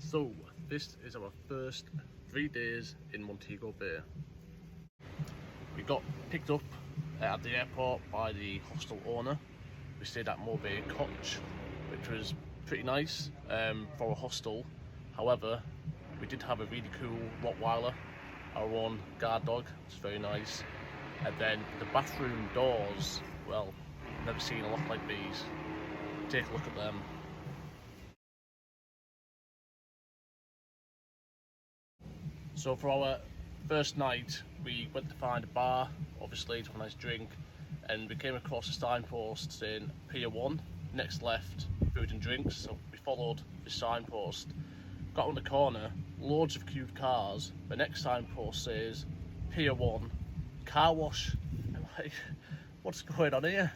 So this is our first 3 days in Montego Bay. We got picked up at the airport by the hostel owner. We stayed at Montego Bay Cottage, which was pretty nice for a hostel. However, we did have a really cool Rottweiler, our own guard dog. It's very nice. And then the bathroom doors, well, never seen a lot like these. Take a look at them. So for our first night, we went to find a bar, obviously, to have a nice drink, and we came across a signpost saying Pier 1, next left, food and drinks. So we followed the signpost, got on the corner, loads of queued cars. The next signpost says Pier 1, car wash. I'm like, what's going on here?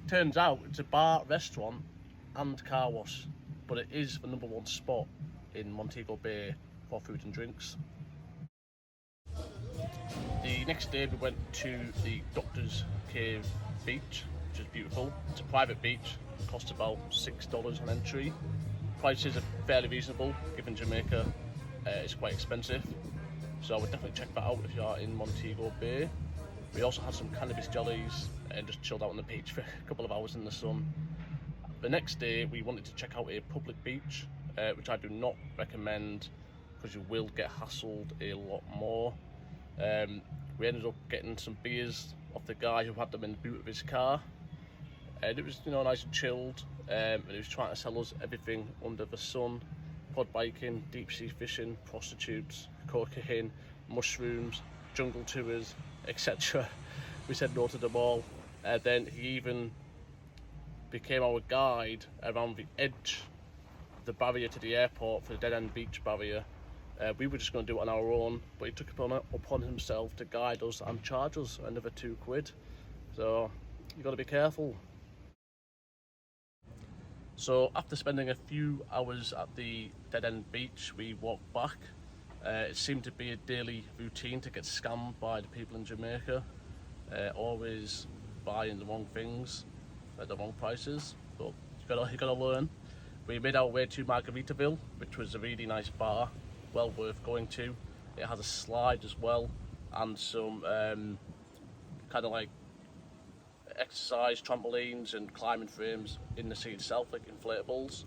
Turns out it's a bar, restaurant and car wash, but it is the #1 spot in Montego Bay for food and drinks. The next day we went to the Doctor's Cave beach, which is beautiful. It's a private beach, it costs about $6 an entry. Prices are fairly reasonable, given Jamaica it's quite expensive. So I would definitely check that out if you are in Montego Bay. We also had some cannabis jellies and just chilled out on the beach for a couple of hours in the sun. The next day we wanted to check out a public beach, which I do not recommend because you will get hassled a lot more. We ended up getting some beers off the guy who had them in the boot of his car, and it was, nice and chilled. And he was trying to sell us everything under the sun: quad biking, deep sea fishing, prostitutes, cocaine, mushrooms, jungle tours, etc. We said no to them all. Then he even became our guide around the edge of the barrier to the airport for the dead end beach barrier. We were just going to do it on our own, but he took it upon himself to guide us and charge us another £2. So you got to be careful. So after spending a few hours at the dead end beach, we walked back. It seemed to be a daily routine to get scammed by the people in Jamaica, always buying the wrong things at the wrong prices. But you gotta learn. We made our way to Margaritaville, which was a really nice bar, well worth going to. It has a slide as well, and some kind of like exercise trampolines and climbing frames in the sea itself, like inflatables.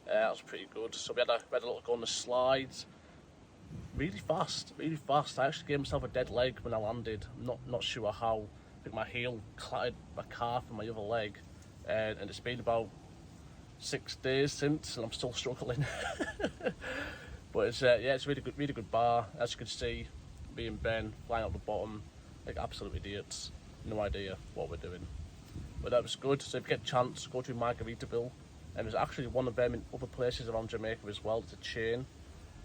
That was pretty good. So we had a little go on the slides. Really fast. I actually gave myself a dead leg when I landed. I'm not sure how. I think my heel clattered my calf and my other leg, and it's been about 6 days since, and I'm still struggling. But it's it's a really good bar. As you can see, me and Ben flying out the bottom like absolute idiots. No idea what we're doing, but that was good. So if you get a chance, go to Margaritaville, and there's actually one of them in other places around Jamaica as well. It's a chain,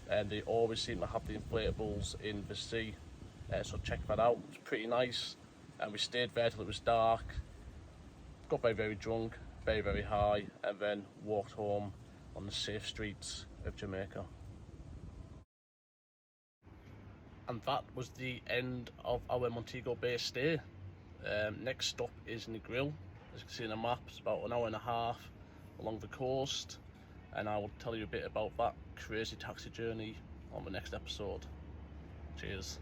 and they always seem to have the inflatables in the sea. So check that out. It's pretty nice, and we stayed there till it was dark. Got very drunk, very high, and then walked home on the safe streets of Jamaica. And that was the end of our Montego Bay stay. Next stop is Negril. As you can see in the map, it's about an hour and a half along the coast, and I will tell you a bit about that crazy taxi journey on the next episode. Cheers.